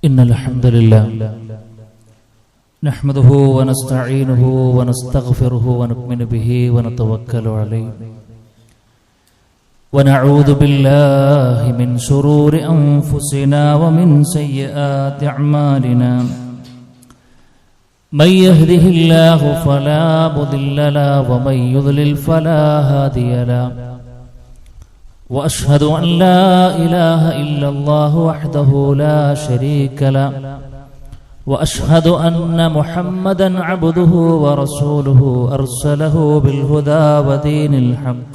إن الحمد لله نحمده ونستعينه ونستغفره ونؤمن به ونتوكل عليه ونعوذ بالله من شرور أنفسنا ومن سيئات أعمالنا من يهده الله فلا مضل له ومن يضلل فلا هادي له وأشهد أن لا إله إلا الله وحده لا شريك له وأشهد أن محمدا عبده ورسوله أرسله بالهدى ودين الحق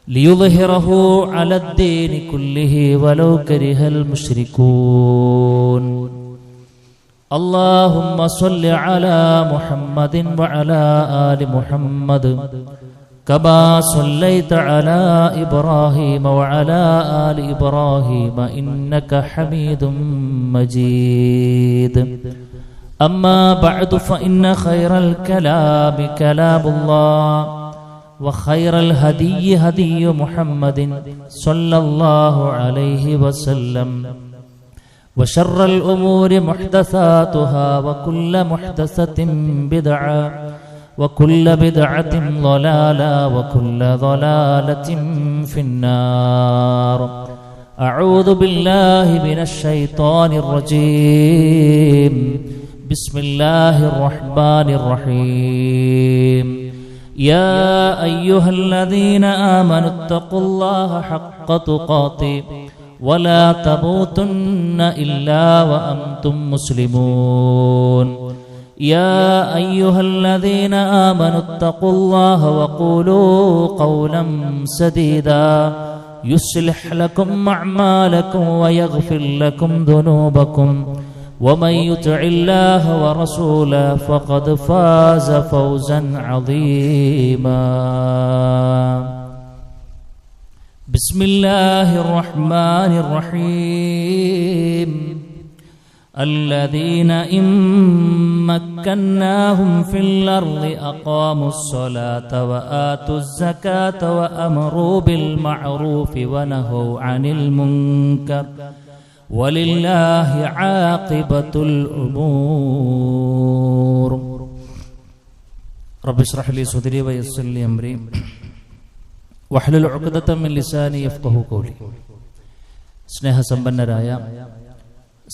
ليظهره على الدين كله ولو كره المشركون اللهم صل على محمد وعلى آل محمد كما صليت على إبراهيم وعلى آل إبراهيم إنك حميد مجيد أما بعد فإن خير الكلام كلام الله وخير الهدي هدي محمد صلى الله عليه وسلم وشر الأمور محدثاتها وكل محدثة بدعة وكل بدعة ضلالة وكل ضلالة في النار أعوذ بالله من الشيطان الرجيم بسم الله الرحمن الرحيم يا أيها الذين آمنوا اتقوا الله حق تقاته ولا تموتن إلا وأنتم مسلمون يا أيها الذين آمنوا اتقوا الله وقولوا قولا سديدا يصلح لكم أعمالكم ويغفر لكم ذنوبكم ومن يطع الله ورسوله فقد فاز فوزا عظيما بسم الله الرحمن الرحيم الذين إن مكناهم في الأرض أقاموا الصلاة وآتوا الزكاة وأمروا بالمعروف ونهوا عن المنكر ولله عاقبة الأمور رب اشرح لي صدري ويسر لي أمري واحلل عقدة من لساني يفقهوا قولي സ്നേഹസമ്പന്നരായ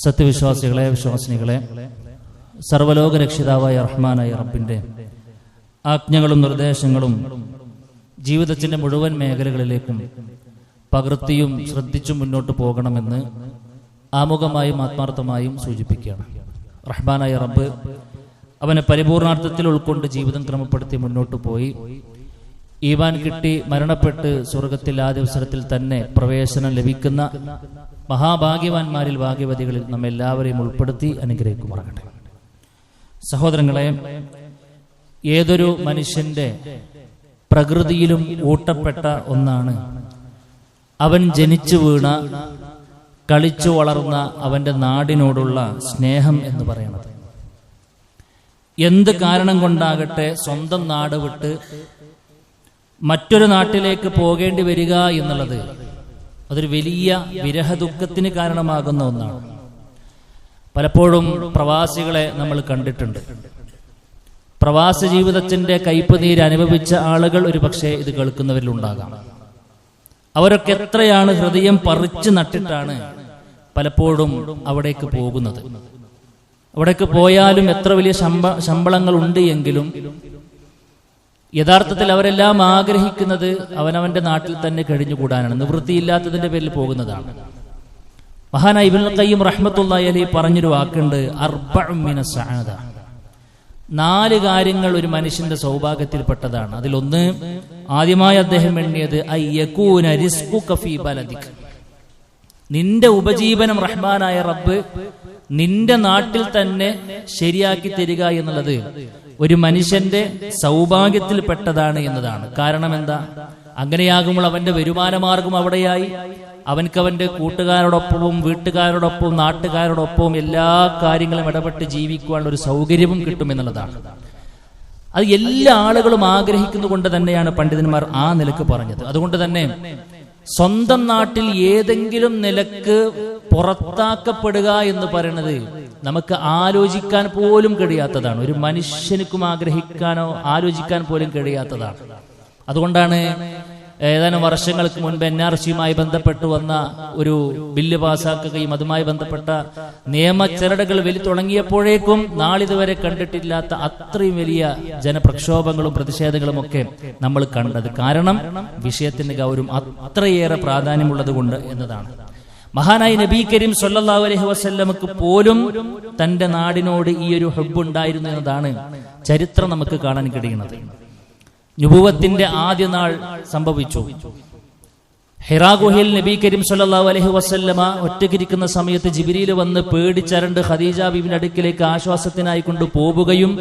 സത്യവിശ്വാസികളെ, വിശ്വാസിനികളെ, സർവലോക രക്ഷിതാവായ റഹ്മാനായ റബ്ബിന്റെ ആജ്ഞകളും നിർദ്ദേശങ്ങളും ജീവിതത്തിന്റെ മുഴുവൻ മേഖലകളിലേക്കും പകർത്തിയും ശ്രദ്ധിച്ചും മുന്നോട്ട് പോകണമെന്ന് ആമുഖമായും ആത്മാർത്ഥമായും സൂചിപ്പിക്കുകയാണ്. റഹ്മാനായ റബ്ബ് അവനെ പരിപൂർണാർത്ഥത്തിൽ ഉൾക്കൊണ്ട് ജീവിതം ക്രമപ്പെടുത്തി മുന്നോട്ട് പോയി ഈമാൻ കിട്ടി മരണപ്പെട്ട് സ്വർഗത്തിൽ ആ ദിവസത്തിൽ തന്നെ പ്രവേശനം ലഭിക്കുന്ന മഹാഭാഗ്യവാന്മാരിൽ ഭാഗ്യവതികളിൽ നമ്മെല്ലാവരെയും ഉൾപ്പെടുത്തി അനുഗ്രഹിക്കുമാറാകട്ടെ. സഹോദരങ്ങളെ, ഏതൊരു മനുഷ്യന്റെ പ്രകൃതിയിലും ഊട്ടപ്പെട്ട ഒന്നാണ് അവൻ ജനിച്ചു വീണ കളിച്ചു വളർന്ന അവന്റെ നാടിനോടുള്ള സ്നേഹം എന്ന് പറയുന്നത്. എന്ത് കാരണം കൊണ്ടാകട്ടെ സ്വന്തം നാട് വിട്ട് മറ്റൊരു നാട്ടിലേക്ക് പോകേണ്ടി വരിക എന്നുള്ളത് അതൊരു വലിയ വിരഹദുഃഖത്തിന് കാരണമാകുന്ന ഒന്നാണ്. പലപ്പോഴും പ്രവാസികളെ നമ്മൾ കണ്ടിട്ടുണ്ട്. പ്രവാസ ജീവിതത്തിന്റെ കയ്പ് നീര് അനുഭവിച്ച ആളുകൾ ഒരു പക്ഷേ ഇത് കേൾക്കുന്നവരിലുണ്ടാകാം. അവരൊക്കെ എത്രയാണ് ഹൃദയം പറിച്ചു നട്ടിട്ടാണ് പലപ്പോഴും അവിടേക്ക് പോകുന്നത്. അവിടേക്ക് പോയാലും എത്ര വലിയ ശമ്പളങ്ങൾ ഉണ്ട് എങ്കിലും യഥാർത്ഥത്തിൽ അവരെല്ലാം ആഗ്രഹിക്കുന്നത് അവനവന്റെ നാട്ടിൽ തന്നെ കഴിഞ്ഞുകൂടാനാണ്. നിവൃത്തിയില്ലാത്തതിന്റെ പേരിൽ പോകുന്നതാണ്. മഹാനായ ഇബ്നുൽ ഖയ്യിം റഹ്മത്തുള്ളാഹി അലൈഹി പറഞ്ഞൊരു വാക്കുണ്ട്, അർബഉ മിനസ് സഅദ. 4 കാര്യങ്ങൾ ഒരു മനുഷ്യന്റെ സൗഭാഗ്യത്തിൽപ്പെട്ടതാണ്. അതിലൊന്ന് ആദ്യമായി അദ്ദേഹം എണ്ണിയത് അയ്യകൂന റിസ്ഖുക ഫീ ബലദിക. നിന്റെ ഉപജീവനം റഹ്മാനായ റബ്ബ് നിന്റെ നാട്ടിൽ തന്നെ ശരിയാക്കി തരിക എന്നുള്ളത് ഒരു മനുഷ്യന്റെ സൗഭാഗ്യത്തിൽപ്പെട്ടതാണ് എന്നതാണ്. കാരണം എന്താ? അങ്ങനെയാകുമ്പോൾ അവന്റെ വരുമാനമാർഗം അവിടെയായി, അവൻക്ക് അവന്റെ കൂട്ടുകാരോടൊപ്പവും വീട്ടുകാരോടൊപ്പവും നാട്ടുകാരോടൊപ്പവും എല്ലാ കാര്യങ്ങളും ഇടപെട്ട് ജീവിക്കുവാനുള്ള ഒരു സൗകര്യവും കിട്ടുമെന്നുള്ളതാണ്. അത് എല്ലാ ആളുകളും ആഗ്രഹിക്കുന്നതുകൊണ്ട് തന്നെയാണ് പണ്ഡിതന്മാർ ആ നിലക്ക് പറഞ്ഞത്. അതുകൊണ്ട് തന്നെ സ്വന്തം നാട്ടിൽ ഏതെങ്കിലും നിലക്ക് പുറത്താക്കപ്പെടുക എന്ന് പറയുന്നത് നമുക്ക് ആലോചിക്കാൻ പോലും കഴിയാത്തതാണ്. ഒരു മനുഷ്യനുക്കും ആഗ്രഹിക്കാനോ ആലോചിക്കാൻ പോലും കഴിയാത്തതാണ്. അതുകൊണ്ടാണ് ഏതാനും വർഷങ്ങൾക്ക് മുൻപ് NRCയുമായി ബന്ധപ്പെട്ട് വന്ന ഒരു ബില്ല് പാസാക്കുകയും അതുമായി ബന്ധപ്പെട്ട നിയമച്ചരടുകൾ വലി തുടങ്ങിയപ്പോഴേക്കും നാളിതുവരെ കണ്ടിട്ടില്ലാത്ത അത്രയും വലിയ ജനപ്രക്ഷോഭങ്ങളും പ്രതിഷേധങ്ങളും ഒക്കെ നമ്മൾ കണ്ടത്. കാരണം വിഷയത്തിന്റെ ഗൗരവം അത്രയേറെ പ്രാധാന്യമുള്ളത് കൊണ്ട് എന്നതാണ്. മഹാനായ നബി കരീം സല്ലല്ലാഹു അലൈഹി വസല്ലമക്ക് പോലും തന്റെ നാടിനോട് ഈ ഒരു ഹുബ്ബ് ഉണ്ടായിരുന്നു എന്നതാണ് ചരിത്രം നമുക്ക് കാണാൻ കഴിയുന്നത്. നുബുവത്തിന്റെ ആദ്യ നാൾ സംഭവിച്ചു. ഹിറാ ഗുഹയിൽ നബി കരീം സല്ലല്ലാഹു അലൈഹി വസല്ലമ ഒറ്റയ്ക്കിരിക്കുന്ന സമയത്ത് ജിബ്രീൽ വന്ന് പേടിച്ചരണ്ട് ഖദീജ ബീവിയുടെ അടുക്കിലേക്ക് ആശ്വാസത്തിനായി കൊണ്ട് പോവുകയും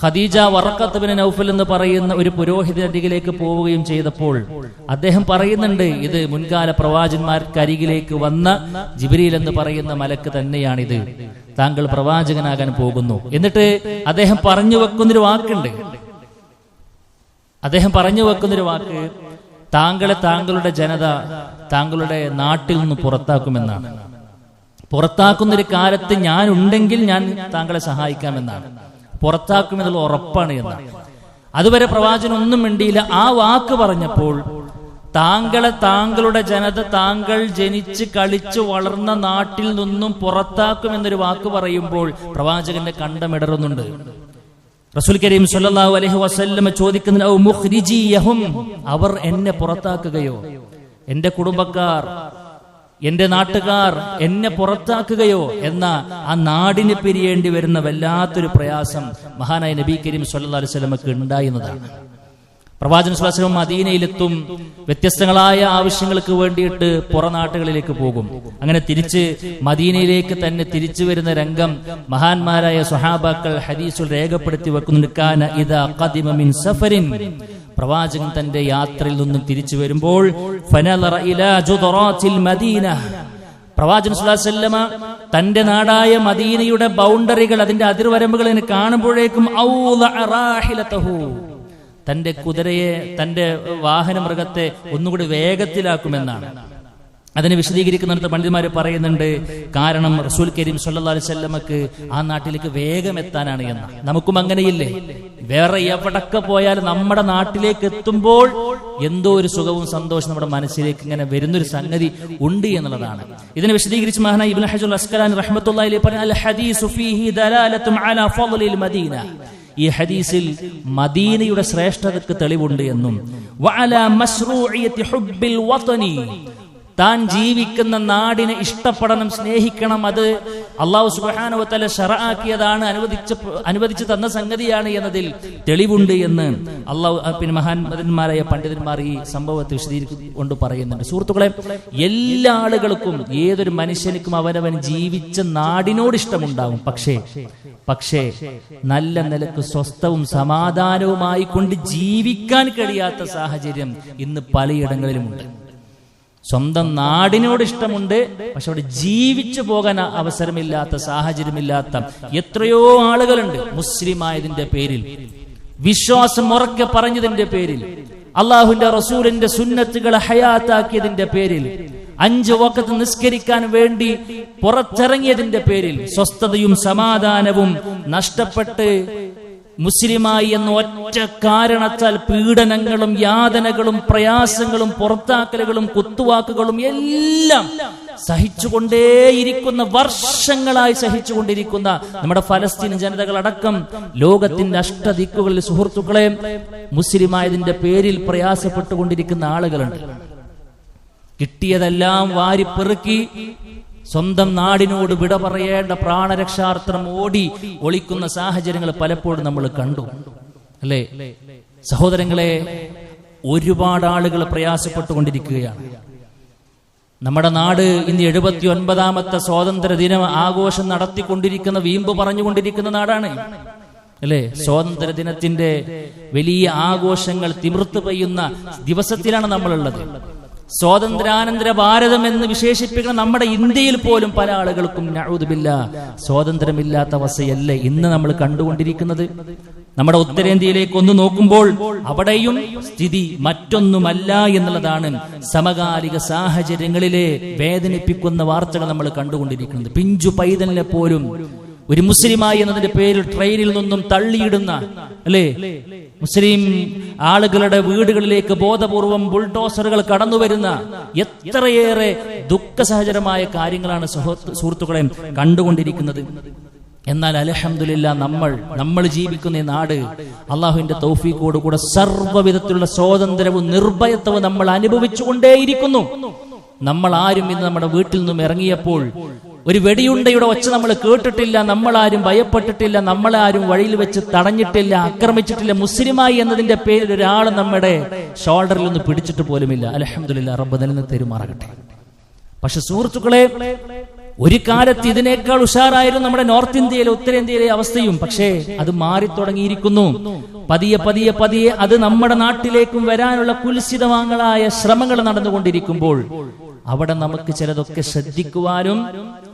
ഖദീജ വറഖത്ത് ബിൻ നൗഫൽ എന്ന് പറയുന്ന ഒരു പുരോഹിതന്റെ അരികിലേക്ക് പോവുകയും ചെയ്തപ്പോൾ അദ്ദേഹം പറയുന്നുണ്ട്, ഇത് മുൻകാല പ്രവാചകന്മാർക്കരികിലേക്ക് വന്ന ജിബ്രീൽ എന്ന് പറയുന്ന മലക്ക് തന്നെയാണിത്, താങ്കൾ പ്രവാചകനാകാൻ പോകുന്നു. എന്നിട്ട് അദ്ദേഹം പറഞ്ഞു വെക്കുന്നൊരു വാക്കുണ്ട്. താങ്കളെ താങ്കളുടെ ജനത താങ്കളുടെ നാട്ടിൽ നിന്ന് പുറത്താക്കുമെന്നാണ്. പുറത്താക്കുന്നൊരു കാലത്ത് ഞാൻ ഉണ്ടെങ്കിൽ ഞാൻ താങ്കളെ സഹായിക്കാമെന്നാണ്. പുറത്താക്കുമെന്നുള്ള ഉറപ്പാണ് എന്നാണ്. അതുവരെ പ്രവാചകൻ ഒന്നും മിണ്ടിയില്ല. ആ വാക്ക് പറഞ്ഞപ്പോൾ താങ്കളുടെ ജനത താങ്കൾ ജനിച്ച് കളിച്ചു വളർന്ന നാട്ടിൽ നിന്നും പുറത്താക്കുമെന്നൊരു വാക്ക് പറയുമ്പോൾ പ്രവാചകന്റെ കണ്ടമിടറുന്നുണ്ട്. റസൂൽ കരീം സല്ലല്ലാഹു അലൈഹി വസല്ലം ചോദിക്കുന്നത്, ഔ മുഖ്രിജിയഹും, അവർ എന്നെ പുറത്താക്കുകയോ, എന്റെ കുടുംബക്കാർ എന്റെ നാട്ടുകാർ എന്നെ പുറത്താക്കുകയോ എന്ന ആ നാടിന് പിരിയേണ്ടി വരുന്ന വല്ലാത്തൊരു പ്രയാസം മഹാനായ നബി കരീം സല്ലല്ലാഹു അലൈഹി വസല്ലമക്ക് ഉണ്ടായിരുന്നതാണ്. പ്രവാചകൻ സ്വല്ലല്ലാഹു അലൈഹി വസല്ലം മദീനയിലെത്തും. വ്യത്യസ്തങ്ങളായ ആവശ്യങ്ങൾക്ക് വേണ്ടിയിട്ട് പുറനാട്ടുകളിലേക്ക് പോകും. അങ്ങനെ തിരിച്ച് മദീനയിലേക്ക് തന്നെ തിരിച്ചു വരുന്ന രംഗം മഹാന്മാരായ സ്വഹാബാക്കൾ ഹദീസുൽ രേഖപ്പെടുത്തി വെക്കുന്നുണ്ട്. കാന ഇദാ ഖദിമ മിൻ സഫരിൻ, പ്രവാചകൻ തന്റെ യാത്രയിൽ നിന്നും തിരിച്ചു വരുമ്പോൾ ഫനളറ ഇലാ ജുദറാത്തിൽ മദീന, പ്രവാചകൻ സ്വല്ലല്ലാഹു അലൈഹി വസല്ലമ തന്റെ നാടായ മദീനയുടെ ബൗണ്ടറികൾ, അതിന്റെ അതിർവരമ്പുകൾ കാണുമ്പോഴേക്കും ഔളഅ റാഹിലതഹു, തന്റെ കുതിരയെ, തന്റെ വാഹന മൃഗത്തെ ഒന്നുകൂടി വേഗത്തിലാക്കുമെന്നാണ്. അതിനെ വിശദീകരിക്കുന്നിടത്ത് പണ്ഡിതന്മാര് പറയുന്നുണ്ട്, കാരണം റസൂൽ കരീം സല്ലല്ലാഹു അലൈഹി വസല്ലമക്ക് ആ നാട്ടിലേക്ക് വേഗം എത്താനാണ് എന്ന്. നമുക്കും അങ്ങനെയില്ലേ? വേറെ എവിടൊക്കെ പോയാലും നമ്മുടെ നാട്ടിലേക്ക് എത്തുമ്പോൾ എന്തോ ഒരു സുഖവും സന്തോഷം നമ്മുടെ മനസ്സിലേക്ക് ഇങ്ങനെ വരുന്നൊരു സംഗതി ഉണ്ട് എന്നുള്ളതാണ്. ഇതിനെ വിശദീകരിച്ച് മഹാനായ ഇബ്നു ഹജർ അസ്ഖലാനി റഹ്മത്തുള്ളാഹി അലൈഹി പറഞ്ഞു, അൽ ഹദീസു ഫീഹി ദലാലത്തുൻ അലാ ഫളലിൽ മദീന, ഈ ഹദീസിൽ മദീനയുടെ ശ്രേഷ്ഠതയ്ക്ക് തെളിവുണ്ട് എന്നും വഅലാ മശ്റൂഇയത്തി ഹുബ്ബിൽ വതനി, താൻ ജീവിക്കുന്ന നാടിനെ ഇഷ്ടപ്പെടണം, സ്നേഹിക്കണം, അത് അല്ലാഹു സുബ്ഹാനഹു വ തആല ശറഅാക്കിയതാണ്, അനുവദിച്ചു തന്ന സംഗതിയാണ് എന്നതിൽ തെളിവുണ്ട് എന്ന് അല്ലാഹു മഹാന്മാരായ പണ്ഡിതന്മാർ ഈ സംഭവത്തെ വിശദീകരിച്ചുകൊണ്ട് പറയുന്നുണ്ട്. സുഹൃത്തുക്കളെ, എല്ലാ ആളുകൾക്കും, ഏതൊരു മനുഷ്യനുക്കും അവനവൻ ജീവിച്ച നാടിനോട് ഇഷ്ടമുണ്ടാകും. പക്ഷേ നല്ല നിലക്ക് സ്വസ്ഥവും സമാധാനവുമായി കൊണ്ട് ജീവിക്കാൻ കഴിയാത്ത സാഹചര്യം ഇന്ന് പലയിടങ്ങളിലുമുണ്ട്. സ്വന്തം നാടിനോട് ഇഷ്ടമുണ്ട്, പക്ഷെ അവിടെ ജീവിച്ചു പോകാൻ അവസരമില്ലാത്ത, സാഹചര്യമില്ലാത്ത എത്രയോ ആളുകളുണ്ട്. മുസ്ലിമായതിന്റെ പേരിൽ, വിശ്വാസം ഉറക്കെ പറഞ്ഞതിന്റെ പേരിൽ, അള്ളാഹുവിന്റെ റസൂലിന്റെ സുന്നത്തുകളെ ഹയാത്താക്കിയതിന്റെ പേരിൽ, 5 വഖത്ത് നിസ്കരിക്കാൻ വേണ്ടി പുറത്തിറങ്ങിയതിന്റെ പേരിൽ സ്വസ്ഥതയും സമാധാനവും നഷ്ടപ്പെട്ട് മുസ്ലിമായി എന്ന ഒറ്റ കാരണത്താൽ പീഡനങ്ങളും യാതനകളും പ്രയാസങ്ങളും പുറത്താക്കലുകളും കുത്തുവാക്കുകളും എല്ലാം സഹിച്ചുകൊണ്ടേയിരിക്കുന്ന, വർഷങ്ങളായി സഹിച്ചുകൊണ്ടിരിക്കുന്ന നമ്മുടെ ഫലസ്തീൻ ജനതകളടക്കം ലോകത്തിന്റെ അഷ്ടദിക്കുകളിൽ സുഹൃത്തുക്കളെ മുസ്ലിമായതിന്റെ പേരിൽ പ്രയാസപ്പെട്ടുകൊണ്ടിരിക്കുന്ന ആളുകളുണ്ട്. കിട്ടിയതെല്ലാം വാരിപ്പെറുക്കി സ്വന്തം നാടിനോട് വിട പറയേണ്ട പ്രാണരക്ഷാർത്ഥം ഓടി ഒളിക്കുന്ന സാഹചര്യങ്ങൾ പലപ്പോഴും നമ്മൾ കണ്ടു, അല്ലേ സഹോദരങ്ങളെ? ഒരുപാട് ആളുകൾ പ്രയാസപ്പെട്ടുകൊണ്ടിരിക്കുകയാണ്. നമ്മുടെ നാട് ഇന്ന് 79ാമത്തെ സ്വാതന്ത്ര്യ ദിന ആഘോഷം നടത്തിക്കൊണ്ടിരിക്കുന്ന, വീമ്പ് പറഞ്ഞുകൊണ്ടിരിക്കുന്ന നാടാണ്, അല്ലേ? സ്വാതന്ത്ര്യ ദിനത്തിന്റെ വലിയ ആഘോഷങ്ങൾ തിമിർത്ത് പെയ്യുന്ന ദിവസത്തിലാണ് നമ്മളുള്ളത്. സ്വാതന്ത്ര്യാനന്തര ഭാരതം എന്ന് വിശേഷിപ്പിക്കുന്ന നമ്മുടെ ഇന്ത്യയിൽ പോലും പല ആളുകൾക്കും നഊദു ബില്ലാഹ് സ്വാതന്ത്ര്യമില്ലാത്ത അവസ്ഥയല്ലേ ഇന്ന് നമ്മൾ കണ്ടുകൊണ്ടിരിക്കുന്നത്? നമ്മുടെ ഉത്തരേന്ത്യയിലേക്ക് ഒന്ന് നോക്കുമ്പോൾ അവിടെയും സ്ഥിതി മറ്റൊന്നുമല്ല എന്നുള്ളതാണ് സമകാലിക സാഹചര്യങ്ങളിലെ വേദനിപ്പിക്കുന്ന വാർത്തകൾ നമ്മൾ കണ്ടുകൊണ്ടിരിക്കുന്നത്. പിഞ്ചു പൈതലിനെ പോലും ഒരു മുസ്ലിമായി എന്നതിന്റെ പേരിൽ ട്രെയിനിൽ നിന്നും തള്ളിയിടുന്ന, അല്ലേ, മുസ്ലിം ആളുകളുടെ വീടുകളിലേക്ക് ബോധപൂർവം ബുൾഡോസറുകൾ കടന്നു വരുന്ന എത്രയേറെ ദുഃഖസഹചരമായ കാര്യങ്ങളാണ് സുഹൃത്തുക്കളെ കണ്ടുകൊണ്ടിരിക്കുന്നത്. എന്നാൽ അൽഹംദുലില്ലാ നമ്മൾ ജീവിക്കുന്ന ഈ നാട് അള്ളാഹുവിന്റെ തൗഫീഖോടുകൂടെ സർവ്വവിധത്തിലുള്ള സ്വാതന്ത്ര്യവും നിർഭയത്വവും നമ്മൾ അനുഭവിച്ചുകൊണ്ടേയിരിക്കുന്നു. നമ്മൾ ആരും ഇന്ന് നമ്മുടെ വീട്ടിൽ നിന്നും ഇറങ്ങിയപ്പോൾ ഒരു വെടിയുണ്ടയുടെ ഒച്ച നമ്മൾ കേട്ടിട്ടില്ല, നമ്മളാരും ഭയപ്പെട്ടിട്ടില്ല, നമ്മളാരും വഴിയിൽ വെച്ച് തടഞ്ഞിട്ടില്ല, ആക്രമിച്ചിട്ടില്ല. മുസ്ലിമായി എന്നതിന്റെ പേരിൽ ഒരാൾ നമ്മുടെ ഷോൾഡറിൽ ഒന്ന് പിടിച്ചിട്ട് പോലുമില്ല. അൽഹംദുലില്ലാ, റബ്ബ് നൽകുന്ന തെരുമാറാകട്ടെ. പക്ഷെ സുഹൃത്തുക്കളെ, ഒരു കാലത്ത് ഇതിനേക്കാൾ ഉഷാറായിരുന്നു നമ്മുടെ നോർത്ത് ഇന്ത്യയിലെ ഉത്തരേന്ത്യയിലെ അവസ്ഥയും. പക്ഷേ അത് മാറി തുടങ്ങിയിരിക്കുന്നു. പതിയെ പതിയെ പതിയെ അത് നമ്മുടെ നാട്ടിലേക്കും വരാനുള്ള കുൽസിതമാങ്ങളായ ശ്രമങ്ങൾ നടന്നുകൊണ്ടിരിക്കുമ്പോൾ അവിടെ നമുക്ക് ചിലതൊക്കെ ശ്രദ്ധിക്കുവാനും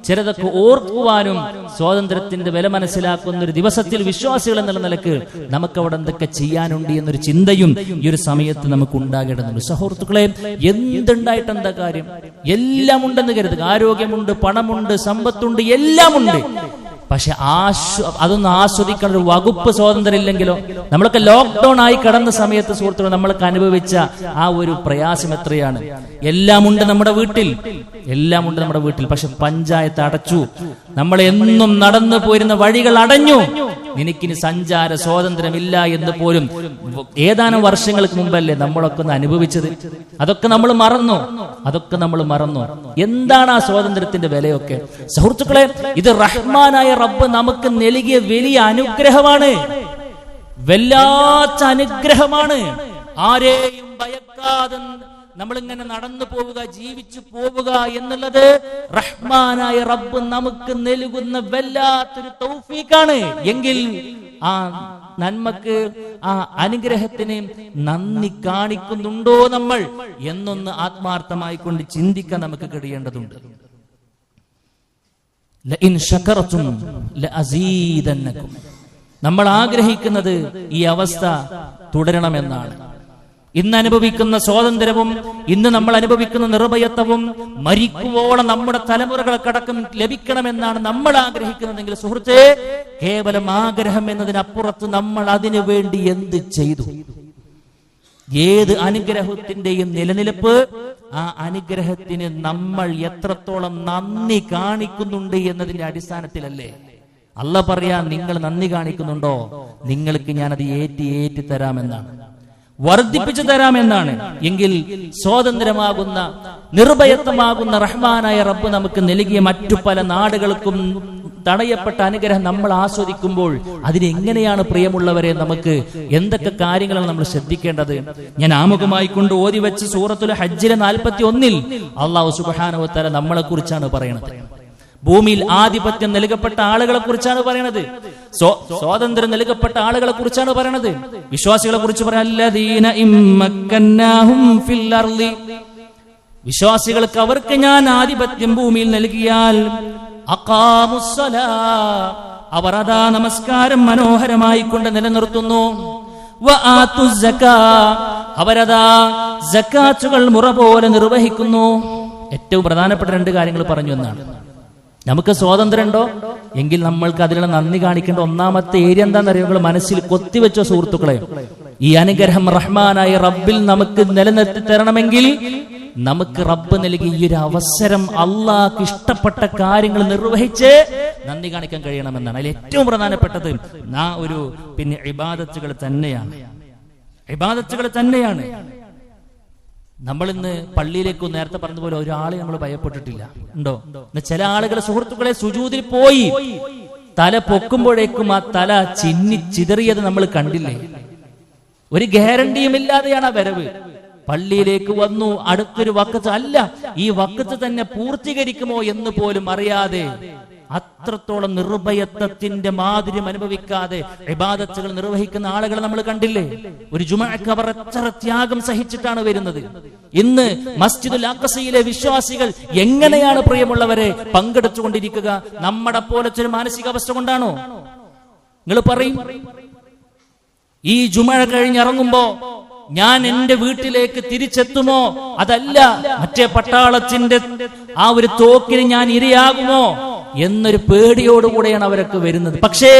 ചിലതൊക്കെ ഓർക്കുവാനും സ്വാതന്ത്ര്യത്തിന്റെ വില മനസ്സിലാക്കുന്ന ഒരു ദിവസത്തിൽ വിശ്വാസികൾ എന്നുള്ള നിലക്ക് നമുക്ക് അവിടെ എന്തൊക്കെ ചെയ്യാനുണ്ട് എന്നൊരു ചിന്തയും ഈ ഒരു സമയത്ത് നമുക്ക് ഉണ്ടാകേണ്ടതുണ്ട്. സുഹൃത്തുക്കളെ, എന്തുണ്ടായിട്ട് എന്താ കാര്യം? എല്ലാം ഉണ്ടെന്ന് കരുതുക. ആരോഗ്യമുണ്ട്, പണമുണ്ട്, സമ്പത്തുണ്ട്, എല്ലാം ഉണ്ട്. പക്ഷെ അതൊന്നും ആസ്വദിക്കാൻ ഒരു വകുപ്പ് സ്വാതന്ത്ര്യം ഇല്ലെങ്കിലോ? നമ്മളൊക്കെ ലോക്ക്ഡൌൺ ആയി കടന്ന സമയത്ത് സുഹൃത്തുക്കൾ നമ്മൾക്ക് അനുഭവിച്ച ആ ഒരു പ്രയാസം എത്രയാണ്. എല്ലാം ഉണ്ട് നമ്മുടെ വീട്ടിൽ, എല്ലാം ഉണ്ട് നമ്മുടെ വീട്ടിൽ. പക്ഷെ പഞ്ചായത്ത് അടച്ചു, നമ്മൾ എന്നും നടന്നു പോയിരുന്ന വഴികൾ അടഞ്ഞു. നിനക്കിനി സഞ്ചാര സ്വാതന്ത്ര്യമില്ല എന്ന് പോലും ഏതാനും വർഷങ്ങൾക്ക് മുമ്പല്ലേ നമ്മളൊക്കെ ഒന്ന് അനുഭവിച്ചത്. അതൊക്കെ നമ്മൾ മറന്നു. എന്താണ് ആ സ്വാതന്ത്ര്യത്തിന്റെ വിലയൊക്കെ? സുഹൃത്തുക്കളെ, ഇത് റഹ്മാനായ റബ്ബ് നമുക്ക് നൽകിയ വലിയ അനുഗ്രഹമാണ്, വല്ലാത്ത അനുഗ്രഹമാണ്. ആരെയും ഭയക്കാതെ നമ്മളിങ്ങനെ നടന്നു പോവുക, ജീവിച്ചു പോവുക എന്നുള്ളത് റഹ്മാനായ റബ്ബ് നമുക്ക് നൽകുന്ന വല്ലാത്തൊരു തൗഫീഖാണ്. എങ്കിൽ ആ നന്മക്ക്, ആ അനുഗ്രഹത്തിന് നന്ദി കാണിക്കുന്നുണ്ടോ നമ്മൾ എന്നൊന്ന് ആത്മാർത്ഥമായി കൊണ്ട് ചിന്തിക്കാൻ നമുക്ക് കഴിയേണ്ടതുണ്ട്. ലഇൻ ശകറതും ലഅസീദന്നകും. നമ്മൾ ആഗ്രഹിക്കുന്നത് ഈ അവസ്ഥ തുടരണമെന്നാണ്. ഇന്ന് അനുഭവിക്കുന്ന സ്വാതന്ത്ര്യവും ഇന്ന് നമ്മൾ അനുഭവിക്കുന്ന നിർഭയത്വവും മരിക്കുവോളം നമ്മുടെ തലമുറകൾക്കടക്കം ലഭിക്കണമെന്നാണ് നമ്മൾ ആഗ്രഹിക്കുന്നതെങ്കിൽ സുഹൃത്തേ, കേവലം ആഗ്രഹം എന്നതിനപ്പുറത്ത് നമ്മൾ അതിനു വേണ്ടി എന്ത് ചെയ്തു? ഏത് അനുഗ്രഹത്തിന്റെയും നിലനിൽപ്പ് ആ അനുഗ്രഹത്തിന് നമ്മൾ എത്രത്തോളം നന്ദി കാണിക്കുന്നുണ്ട് എന്നതിന്റെ അടിസ്ഥാനത്തിലല്ലേ. അല്ലാഹ് പറയാ, നിങ്ങൾ നന്ദി കാണിക്കുന്നുണ്ടോ? നിങ്ങൾക്ക് ഞാനത് ഏറ്റി തരാമെന്നാണ്, വർദ്ധിപ്പിച്ചു തരാമെന്നാണ്. എങ്കിൽ സ്വാതന്ത്ര്യമാകുന്ന, നിർഭയത്വമാകുന്ന റഹ്മാനായ റബ്ബ് നമുക്ക് നൽകിയ മറ്റു പല നാടുകൾക്കും തടയപ്പെട്ട അനുഗ്രഹം നമ്മൾ ആസ്വദിക്കുമ്പോൾ അതിനെങ്ങനെയാണ് പ്രിയമുള്ളവരെ നമുക്ക് എന്തൊക്കെ കാര്യങ്ങളാണ് നമ്മൾ ശ്രദ്ധിക്കേണ്ടത്? ഞാൻ ആമുഖമായി കൊണ്ട് ഓതി വെച്ച് സൂറത്തുൽ ഹജ്ജിലെ 41 അല്ലാഹു സുബ്ഹാനഹു വ തആല നമ്മളെ കുറിച്ചാണ് പറയുന്നത്. ഭൂമിയിൽ ആധിപത്യം നൽകപ്പെട്ട ആളുകളെ കുറിച്ചാണ് പറയുന്നത്. സ്വാതന്ത്ര്യം നൽകപ്പെട്ട ആളുകളെ കുറിച്ചാണ് പറയുന്നത്. വിശ്വാസികളെ കുറിച്ച് വിശ്വാസികൾക്ക് അവർക്ക് ഞാൻ ആധിപത്യം ഭൂമിയിൽ നൽകിയാൽ അവർ അതാ നമസ്കാരം മനോഹരമായി കൊണ്ട് നിലനിർത്തുന്നു. അവരതാ സക്കാത്തുകൾ മുറ പോലെ നിർവഹിക്കുന്നു. ഏറ്റവും പ്രധാനപ്പെട്ട 2 കാര്യങ്ങൾ പറഞ്ഞു എന്നാണ്. നമുക്ക് സ്വാതന്ത്ര്യം ഉണ്ടോ എങ്കിൽ നമ്മൾക്ക് അതിനുള്ള നന്ദി കാണിക്കേണ്ട ഒന്നാമത്തെ ഏരിയ എന്താണെന്നറിയോ? നിങ്ങൾ മനസ്സിൽ കൊത്തിവെച്ചോ സുഹൃത്തുക്കളെ? ഈ അനുഗ്രഹം റഹ്മാനായ റബ്ബിൽ നമുക്ക് നിലനിർത്തി തരണമെങ്കിൽ നമുക്ക് റബ്ബ് നൽകി ഈ ഒരു അവസരം അള്ളാഹ്ക്ക് ഇഷ്ടപ്പെട്ട കാര്യങ്ങൾ നിർവഹിച്ച് നന്ദി കാണിക്കാൻ കഴിയണമെന്നാണ്. അതിൽ ഏറ്റവും പ്രധാനപ്പെട്ടത് ഇബാദത്തുകൾ തന്നെയാണ്. നമ്മൾ ഇന്ന് പള്ളിയിലേക്ക് നേരത്തെ പറഞ്ഞതുപോലെ ഒരാളെ നമ്മൾ ഭയപ്പെട്ടിട്ടില്ല, ഉണ്ടോ? ചില ആളുകൾ സുഹൃത്തുക്കളെ സുജൂദിൽ പോയി തല പൊക്കുമ്പോഴേക്കും ആ തല ചിതറിയത് നമ്മൾ കണ്ടില്ലേ? ഒരു ഗ്യാരണ്ടിയും ഇല്ലാതെയാണ് ആ വരവ്. പള്ളിയിലേക്ക് വന്നു, അടുത്തൊരു വഖത്ത് അല്ല, ഈ വഖത്ത് തന്നെ പൂർത്തീകരിക്കുമോ എന്ന് പോലും അറിയാതെ അത്രത്തോളം നിർഭയത്വത്തിന്റെ മാധുര്യം അനുഭവിക്കാതെ ഇബാദത്തുകൾ നിർവഹിക്കുന്ന ആളുകളെ നമ്മൾ കണ്ടില്ലേ? ഒരു ജുമുഅക്ക് അവർ എത്ര ത്യാഗം സഹിച്ചിട്ടാണ് വരുന്നത്. ഇന്ന് മസ്ജിദുൽ അഖ്സയിലെ വിശ്വാസികൾ എങ്ങനെയാണ് പ്രിയമുള്ളവരെ പങ്കെടുത്തുകൊണ്ടിരിക്കുക? നമ്മുടെ പോലത്തെ ഒരു മാനസികാവസ്ഥ കൊണ്ടാണോ? നിങ്ങൾ പറയും. ഈ ജുമഅ കഴിഞ്ഞിറങ്ങുമ്പോ ഞാൻ എന്റെ വീട്ടിലേക്ക് തിരിച്ചെത്തുമോ, അതല്ല മറ്റേ പട്ടാളത്തിന്റെ ആ ഒരു തോക്കിന് ഞാൻ ഇരയാകുമോ എന്നൊരു പേടിയോടുകൂടെയാണ് അവരൊക്കെ വരുന്നത്. പക്ഷേ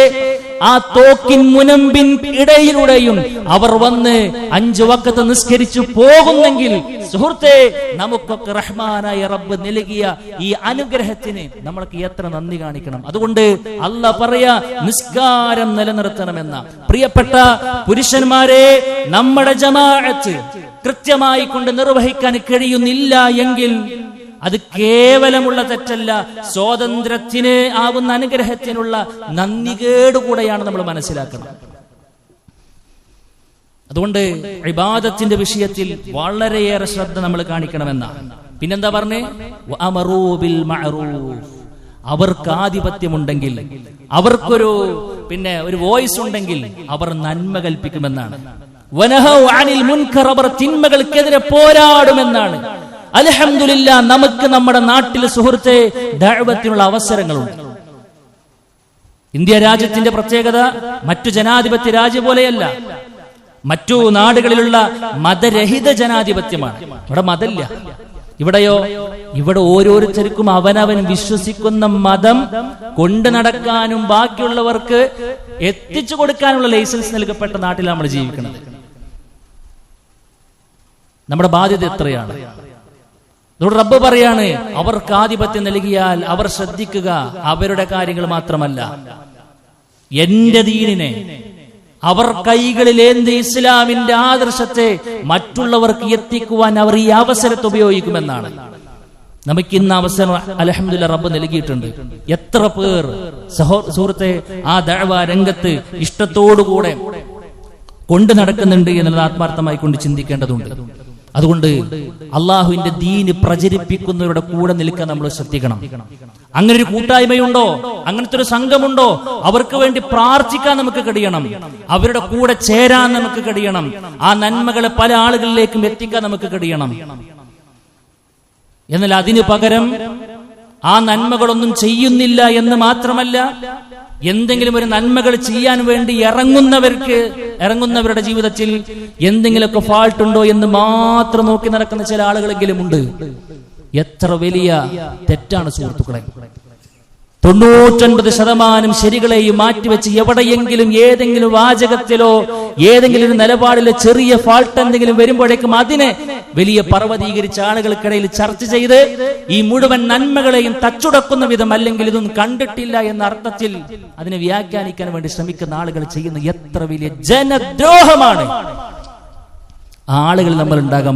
ആ തോക്കിൻ മുനമ്പിൻ ഇടയിലൂടെയും അവർ വന്ന് 5 വഖത്ത് നിസ്കരിച്ചു പോകുന്നെങ്കിൽ സുഹൃത്തെ, നമുക്കൊക്കെ റഹ്മാനായ റബ്ബ് നൽകിയ ഈ അനുഗ്രഹത്തിന് നമ്മൾക്ക് എത്ര നന്ദി കാണിക്കണം. അതുകൊണ്ട് അല്ലാഹ് പറയാ, നിസ്കാരം നിലനിർത്തണമെന്ന. പ്രിയപ്പെട്ട പുരുഷന്മാരെ, നമ്മുടെ ജമാഅത്ത് കൃത്യമായി കൊണ്ട് നിർവഹിക്കാൻ കഴിയുന്നില്ല എങ്കിൽ അത് കേവലമുള്ള തെറ്റല്ല, സ്വാതന്ത്ര്യത്തിന് ആവുന്ന അനുഗ്രഹത്തിനുള്ള നന്ദികേടുകൂടെയാണ് നമ്മൾ മനസ്സിലാക്കുന്നത്. അതുകൊണ്ട് ഇബാദത്തിന്റെ വിഷയത്തിൽ വളരെയേറെ ശ്രദ്ധ നമ്മൾ കാണിക്കണമെന്നാണ്. പിന്നെന്താ പറഞ്ഞേ? വഅമറൂ ബിൽ മഅറൂഫ്. അവർക്ക് ആധിപത്യമുണ്ടെങ്കിൽ, അവർക്കൊരു ഒരു വോയിസ് ഉണ്ടെങ്കിൽ അവർ നന്മ കൽപ്പിക്കുമെന്നാണ്. വനഹൗ അനിൽ മുൻകർ, അവർ തിന്മകൾക്കെതിരെ പോരാടുമെന്നാണ്. അൽഹംദുലില്ലാഹ്, നമുക്ക് നമ്മുടെ നാട്ടിൽ സുഹൃത്തെ ദഅവത്തിനുള്ള അവസരങ്ങളുണ്ട്. ഇന്ത്യ രാജ്യത്തിന്റെ പ്രത്യേകത മറ്റു ജനാധിപത്യ രാജ്യം പോലെയല്ല. മറ്റു നാടുകളിലുള്ള മതരഹിത ജനാധിപത്യമാണ്. ഇവിടെ മതമില്ല. ഇവിടെയോ, ഇവിടെ ഓരോരുത്തർക്കും അവനവൻ വിശ്വസിക്കുന്ന മതം കൊണ്ടു നടക്കാനും ബാക്കിയുള്ളവർക്ക് എത്തിച്ചു കൊടുക്കാനുള്ള ലൈസൻസ് നൽകപ്പെട്ട നാട്ടിൽ നമ്മൾ ജീവിക്കുന്നത്. നമ്മുടെ ബാധ്യത എത്രയാണ്? അതുകൊണ്ട് റബ്ബ് പറയാണ്, അവർക്ക് ആധിപത്യം നൽകിയാൽ അവർ ശ്രദ്ധിക്കുക അവരുടെ കാര്യങ്ങൾ മാത്രമല്ല, എന്റെ ദീനിനെ, അവർ കൈകളിലേന്തി ഇസ്ലാമിന്റെ ആദർശത്തെ മറ്റുള്ളവർക്ക് എത്തിക്കുവാൻ അവർ ഈ അവസരത്തെ ഉപയോഗിക്കുമെന്നാണ്. നമുക്ക് ഇന്ന് അവസരം അൽഹംദുലില്ലാഹ് റബ്ബ് നൽകിയിട്ടുണ്ട്. എത്ര പേർ സുഹൃത്തെ ആ ദഅവ രംഗത്ത് ഇഷ്ടത്തോടുകൂടെ കൊണ്ടു നടക്കുന്നുണ്ട് എന്നുള്ളത് ആത്മാർത്ഥമായി കൊണ്ട് ചിന്തിക്കേണ്ടതുണ്ട്. അതുകൊണ്ട് അള്ളാഹുവിന്റെ ദീന് പ്രചരിപ്പിക്കുന്നവരുടെ കൂടെ നിൽക്കാൻ നമ്മൾ ശ്രദ്ധിക്കണം. അങ്ങനെ ഒരു കൂട്ടായ്മയുണ്ടോ, അങ്ങനത്തെ ഒരു സംഘമുണ്ടോ, അവർക്ക് വേണ്ടി പ്രാർത്ഥിക്കാൻ നമുക്ക് കഴിയണം, അവരുടെ കൂടെ ചേരാൻ നമുക്ക് കഴിയണം, ആ നന്മകളെ പല ആളുകളിലേക്കും എത്തിക്കാൻ നമുക്ക് കഴിയണം. എന്നാൽ അതിനു പകരം ആ നന്മകളൊന്നും ചെയ്യുന്നില്ല എന്ന് മാത്രമല്ല, എന്തെങ്കിലും ഒരു നന്മകൾ ചെയ്യാൻ വേണ്ടി ഇറങ്ങുന്നവരുടെ ജീവിതത്തിൽ എന്തെങ്കിലുമൊക്കെ ഫാൾട്ട് ഉണ്ടോ എന്ന് മാത്രം നോക്കി നടക്കുന്ന ചില ആളുകളെങ്കിലും ഉണ്ട്. എത്ര വലിയ തെറ്റാണ് സുഹൃത്തുക്കളെ. 99% ശരികളെയും മാറ്റിവെച്ച് എവിടെയെങ്കിലും ഏതെങ്കിലും വാചകത്തിലോ ഏതെങ്കിലും ഒരു നിലപാടിലെ ചെറിയ ഫാൾട്ട് എന്തെങ്കിലും വരുമ്പോഴേക്കും അതിനെ വലിയ പർവ്വതീകരിച്ച ആളുകൾക്കിടയിൽ ചർച്ച ചെയ്ത് ഈ മുഴുവൻ നന്മകളെയും തച്ചുടക്കുന്ന വിധം, അല്ലെങ്കിൽ ഇതൊന്നും കണ്ടിട്ടില്ല എന്ന അർത്ഥത്തിൽ അതിനെ വ്യാഖ്യാനിക്കാൻ വേണ്ടി ശ്രമിക്കുന്ന ആളുകൾ ചെയ്യുന്ന എത്ര വലിയ ജനദ്രോഹമാണ്. ആളുകൾ നമ്മൾ ഉണ്ടാകാൻ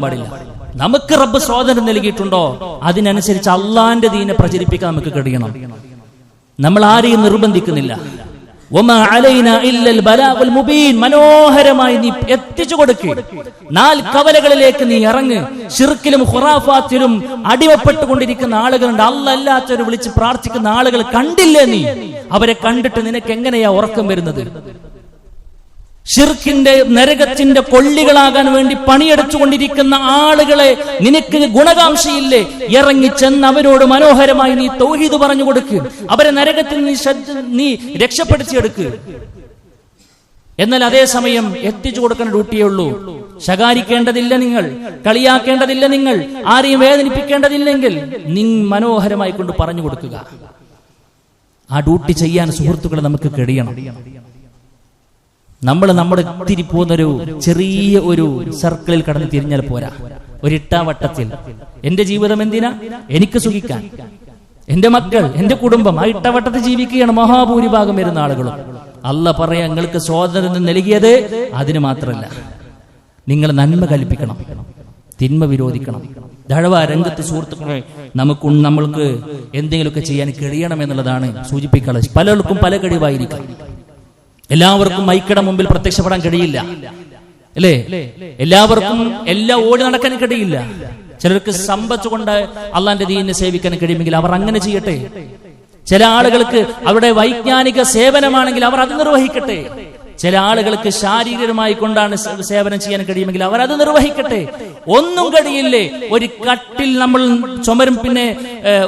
പാടില്ല. നമുക്ക് റബ്ബ് സ്വാതന്ത്ര്യം നൽകിയിട്ടുണ്ടോ, അതിനനുസരിച്ച് അള്ളാന്റെ ദീനെ പ്രചരിപ്പിക്കാൻ നമുക്ക് കഴിയണം. നമ്മൾ ആരെയും നിർബന്ധിക്കുന്നില്ല. വമാ അലൈനാ ഇല്ലൽ ബലാഗുൽ മുബീൻ. മനോഹരമായി നീ എത്തിച്ചു കൊടുക്കുക. 4 കവലകളിലേക്ക് നീ ഇറങ്ങ്. ശിർക്കിലും ഖുറാഫാത്തിലും അടിമപ്പെട്ടുകൊണ്ടിരിക്കുന്ന ആളുകളുണ്ട്. അല്ലാഹ് അല്ലാത്തവരെ വിളിച്ച് പ്രാർത്ഥിക്കുന്ന ആളുകൾ കണ്ടില്ലേ നീ? അവരെ കണ്ടിട്ട് നിനക്ക് എങ്ങനെയാ ഉറക്കം വരുന്നത്? ശിർക്കിന്റെ നരകത്തിന്റെ കൊള്ളികളാകാൻ വേണ്ടി പണിയെടുത്തുകൊണ്ടിരിക്കുന്ന ആളുകളെ നിനക്ക് ഗുണകാംക്ഷയില്ലേ? ഇറങ്ങിച്ചെന്ന് അവരോട് മനോഹരമായി നീ തൗഹീദ് പറഞ്ഞു കൊടുക്കുക. അവരെ നരകത്തിൽ നീ രക്ഷപ്പെടുത്തിയെടുക്കുക. എന്നാൽ അതേസമയം എത്തിച്ചു കൊടുക്കുന്ന ഡ്യൂട്ടിയേ ഉള്ളൂ. ശകാരിക്കേണ്ടതില്ല നിങ്ങൾ, കളിയാക്കേണ്ടതില്ല നിങ്ങൾ, ആരെയും വേദനിപ്പിക്കേണ്ടതില്ലെങ്കിൽ നീ മനോഹരമായി കൊണ്ട് പറഞ്ഞു കൊടുക്കുക. ആ ഡ്യൂട്ടി ചെയ്യാൻ സുഹൃത്തുക്കളെ നമുക്ക് കഴിയണം. നമ്മുടെ ഇത്തിരി പോകുന്നൊരു ചെറിയ ഒരു സർക്കിളിൽ കടന്ന് തിരിഞ്ഞാൽ പോരാ. ഒരിട്ടാവട്ടത്തിൽ എന്റെ ജീവിതം എന്തിനാ? എനിക്ക് സുഖിക്കാൻ. എന്റെ മക്കൾ, എന്റെ കുടുംബം ആ ഇട്ടവട്ടത്തിൽ ജീവിക്കുകയാണ് മഹാഭൂരിഭാഗം വരുന്ന ആളുകളും. അല്ലാഹ് പറയാ, നിങ്ങൾക്ക് സ്വാതന്ത്ര്യം നൽകിയത് അതിന് മാത്രമല്ല, നിങ്ങൾ നന്മ കൽപ്പിക്കണം, തിന്മ വിരോധിക്കണം. ദഅവ രംഗത്ത് സുഹൃത്തുക്കളെ നമ്മൾക്ക് എന്തെങ്കിലുമൊക്കെ ചെയ്യാൻ കഴിയണം എന്നുള്ളതാണ് സൂചിപ്പിക്കാനുള്ളത്. പലർക്കും പല കഴിവായിരിക്കും. എല്ലാവർക്കും മൈക്കട മുമ്പിൽ പ്രത്യക്ഷപ്പെടാൻ കഴിയില്ല, അല്ലേ? എല്ലാവർക്കും എല്ലാം ഓടി നടക്കാൻ കഴിയില്ല. ചിലർക്ക് സമ്പത്ത് കൊണ്ട് അള്ളാന്റെ ദീനിനെ സേവിക്കാൻ കഴിയുമെങ്കിൽ അവർ അങ്ങനെ ചെയ്യട്ടെ. ചില ആളുകൾക്ക് അവരുടെ വൈജ്ഞാനിക സേവനമാണെങ്കിൽ അവർ അത് നിർവഹിക്കട്ടെ. ചില ആളുകൾക്ക് ശാരീരികമായി കൊണ്ടാണ് സേവനം ചെയ്യാൻ കഴിയുമെങ്കിൽ അവർ അത് നിർവഹിക്കട്ടെ. ഒന്നും കഴിയില്ലേ, ഒരു കട്ടിൽ നമ്മൾ ചുമരും പിന്നെ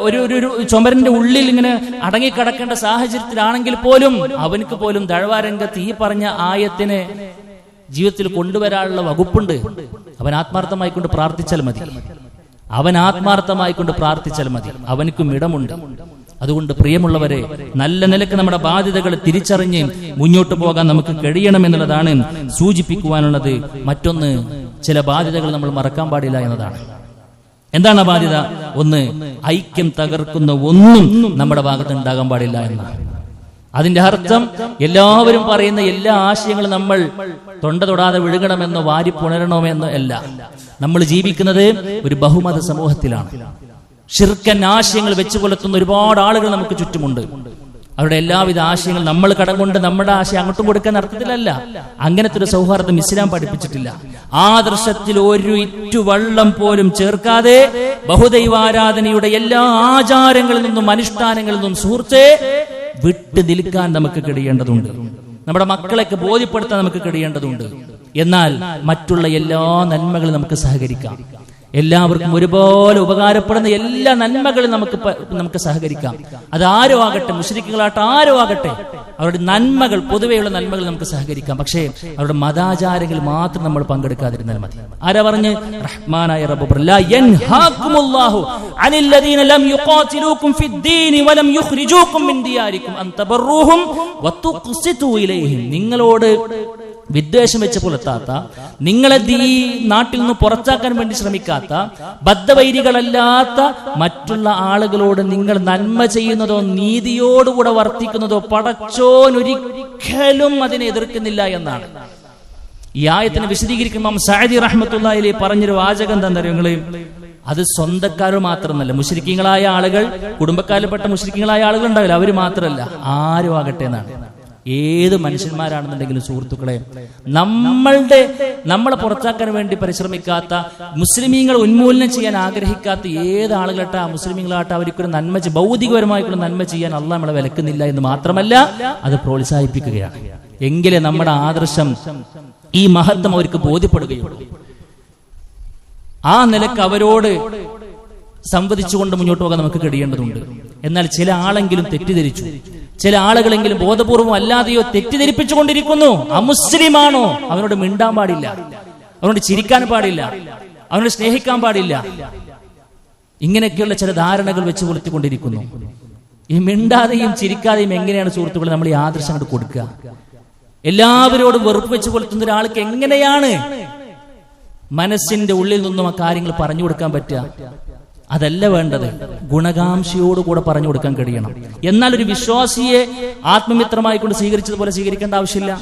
ഒരു ചുമരിന്റെ ഉള്ളിൽ ഇങ്ങനെ അടങ്ങിക്കിടക്കേണ്ട സാഹചര്യത്തിലാണെങ്കിൽ പോലും അവനക്ക് പോലും ദഅ്വാരംഗത്ത് ഈ പറഞ്ഞ ആയത്തിനെ ജീവിതത്തിൽ കൊണ്ടുവരാനുള്ള വകുപ്പുണ്ട്. അവൻ ആത്മാർത്ഥമായി കൊണ്ട് പ്രാർത്ഥിച്ചാൽ മതി. അവനക്കും ഇടമുണ്ട്. അതുകൊണ്ട് പ്രിയമുള്ളവരെ, നല്ല നിലക്ക് നമ്മുടെ ബാധ്യതകൾ തിരിച്ചറിഞ്ഞ് മുന്നോട്ട് പോകാൻ നമുക്ക് കഴിയണമെന്നുള്ളതാണ് സൂചിപ്പിക്കുവാനുള്ളത്. മറ്റൊന്ന്, ചില ബാധ്യതകൾ നമ്മൾ മറക്കാൻ പാടില്ല എന്നതാണ്. എന്താണ് ആ ബാധ്യത? ഒന്ന്, ഐക്യം തകർക്കുന്ന ഒന്നും നമ്മുടെ ഭാഗത്ത് ഉണ്ടാകാൻ പാടില്ല എന്നാണ്. അതിന്റെ അർത്ഥം എല്ലാവരും പറയുന്ന എല്ലാ ആശയങ്ങളും നമ്മൾ തൊണ്ട തൊടാതെ വിഴുങ്ങണമെന്നോ വാരി പുണരണമെന്നോ അല്ല. നമ്മൾ ജീവിക്കുന്നത് ഒരു ബഹുമത സമൂഹത്തിലാണ്. ശിർക്കൻ ആശയങ്ങൾ വെച്ചു പുലർത്തുന്ന ഒരുപാട് ആളുകൾ നമുക്ക് ചുറ്റുമുണ്ട്. അവരുടെ എല്ലാവിധ ആശയങ്ങൾ നമ്മൾ കടം കൊണ്ട് നമ്മുടെ ആശയം അങ്ങോട്ടും കൊടുക്കാൻ അർത്ഥത്തിലല്ല. അങ്ങനത്തെ ഒരു സൗഹാർദ്ദം ഇസ്ലാം പഠിപ്പിച്ചിട്ടില്ല. ആദർശത്തിൽ ഒരു ഇറ്റു വെള്ളം പോലും ചേർക്കാതെ ബഹുദൈവാരാധനയുടെ എല്ലാ ആചാരങ്ങളിൽ നിന്നും അനുഷ്ഠാനങ്ങളിൽ നിന്നും സുഹൃത്തെ വിട്ടു നിൽക്കാൻ നമുക്ക് കഴിയേണ്ടതുണ്ട്. നമ്മുടെ മക്കളെയൊക്കെ ബോധ്യപ്പെടുത്താൻ നമുക്ക് കഴിയേണ്ടതുണ്ട്. എന്നാൽ മറ്റുള്ള എല്ലാ നന്മകളും നമുക്ക് സഹകരിക്കാം. എല്ലാവർക്കും ഒരുപോലെ ഉപകാരപ്പെടുന്ന എല്ലാ നന്മകളും നമുക്ക് സഹകരിക്കാം. അത് ആരോ ആകട്ടെ, മുശ്രിക്കുകളാട്ടെ ആരോ ആകട്ടെ, അവരുടെ നന്മകൾ, പൊതുവെയുള്ള നന്മകൾ നമുക്ക് സഹകരിക്കാം. പക്ഷേ അവരുടെ മതാചാരങ്ങൾ മാത്രം നമ്മൾ പങ്കെടുക്കാതിരുന്നാൽ മതി. ആരാ പറഞ്ഞ്? റഹ്മാനായ റബ്ബ് ലാ യൻഹാകുമുല്ലാഹു അനില്ലദീന ലം യുഖാതിലൂകും ഫിദ്ദീനി വലം യുഖ്രിജൂകും മിൻ ദിയാരികും അൻ തബറൂഹും വതുഖ്സിതു ഇലൈഹിം. നിങ്ങളോട് വിദ്വേഷം വെച്ച് പുലർത്താത്ത, നിങ്ങളെ ഈ നാട്ടിൽ നിന്ന് പുറത്താക്കാൻ വേണ്ടി ശ്രമിക്കാത്ത, ബദ്ധവൈരികളല്ലാത്ത മറ്റുള്ള ആളുകളോട് നിങ്ങൾ നന്മ ചെയ്യുന്നതോ നീതിയോടുകൂടെ വർത്തിക്കുന്നതോ പടച്ചോനൊരിക്കലും അതിനെ എതിർക്കുന്നില്ല എന്നാണ്. ഈ ആയത്തിനെ വിശദീകരിക്കുമ്പോൾ ഇമാം സഅദി റഹ്മത്തുള്ളാഹി അലൈഹി പറഞ്ഞൊരു വാചകം എന്താ അറിയോ? അത് സ്വന്തക്കാരോ മാത്രമല്ല, മുശ്രിക്കീങ്ങളായ ആളുകൾ, കുടുംബക്കാരിൽപ്പെട്ട മുശ്രിക്കീങ്ങളായ ആളുകൾ ഉണ്ടാവില്ല, അവര് മാത്രമല്ല, ആരും ആകട്ടെ എന്നാണ്. ഏത് മനുഷ്യന്മാരാണെന്നുണ്ടെങ്കിലും സുഹൃത്തുക്കളെ, നമ്മളെ പുറത്താക്കാൻ വേണ്ടി പരിശ്രമിക്കാത്ത, മുസ്ലിമീങ്ങൾ ഉന്മൂലനം ചെയ്യാൻ ആഗ്രഹിക്കാത്ത ഏത് ആളുകളാട്ടെ, ആ മുസ്ലിമീങ്ങളാട്ടെ, അവർക്കൊരു നന്മ, ഭൗതികപരമായിട്ടുള്ള നന്മ ചെയ്യാൻ അള്ളാഹ് നമ്മളെ വിലക്കുന്നില്ല എന്ന് മാത്രമല്ല, അത് പ്രോത്സാഹിപ്പിക്കുകയാണ്. എങ്കിലേ നമ്മുടെ ആദർശം, ഈ മഹത്വം അവർക്ക് ബോധ്യപ്പെടുകയുള്ളൂ. ആ നിലക്ക് അവരോട് സംവദിച്ചുകൊണ്ട് മുന്നോട്ട് പോകാൻ നമുക്ക് കഴിയേണ്ടതുണ്ട്. എന്നാൽ ചില ആളെങ്കിലും തെറ്റിദ്ധരിച്ചു, ചില ആളുകളെങ്കിലും ബോധപൂർവം അല്ലാതെയോ തെറ്റിദ്ധരിപ്പിച്ചുകൊണ്ടിരിക്കുന്നു. അമുസ്ലിമാണോ, അവനോട് മിണ്ടാൻ പാടില്ല, അവനോട് ചിരിക്കാൻ പാടില്ല, അവനോട് സ്നേഹിക്കാൻ പാടില്ല. ഇങ്ങനെയൊക്കെയുള്ള ചില ധാരണകൾ വെച്ച് പുലർത്തിക്കൊണ്ടിരിക്കുന്നു. ഈ മിണ്ടാതെയും ചിരിക്കാതെയും എങ്ങനെയാണ് സുഹൃത്തുക്കളെ നമ്മൾ ഈ ആദർശം അങ്ങോട്ട് കൊടുക്കുക? എല്ലാവരോടും വെറുപ്പ് വെച്ച് പുലർത്തുന്ന ഒരാൾക്ക് എങ്ങനെയാണ് മനസ്സിന്റെ ഉള്ളിൽ നിന്നും ആ കാര്യങ്ങൾ പറഞ്ഞു കൊടുക്കാൻ പറ്റുക? അതല്ല വേണ്ടത്. ഗുണകാംക്ഷയോടുകൂടെ പറഞ്ഞു കൊടുക്കാൻ കഴിയണം. എന്നാൽ ഒരു വിശ്വാസിയെ ആത്മമിത്രമായി കൊണ്ട് സ്വീകരിച്ചതുപോലെ സ്വീകരിക്കേണ്ട ആവശ്യമില്ല.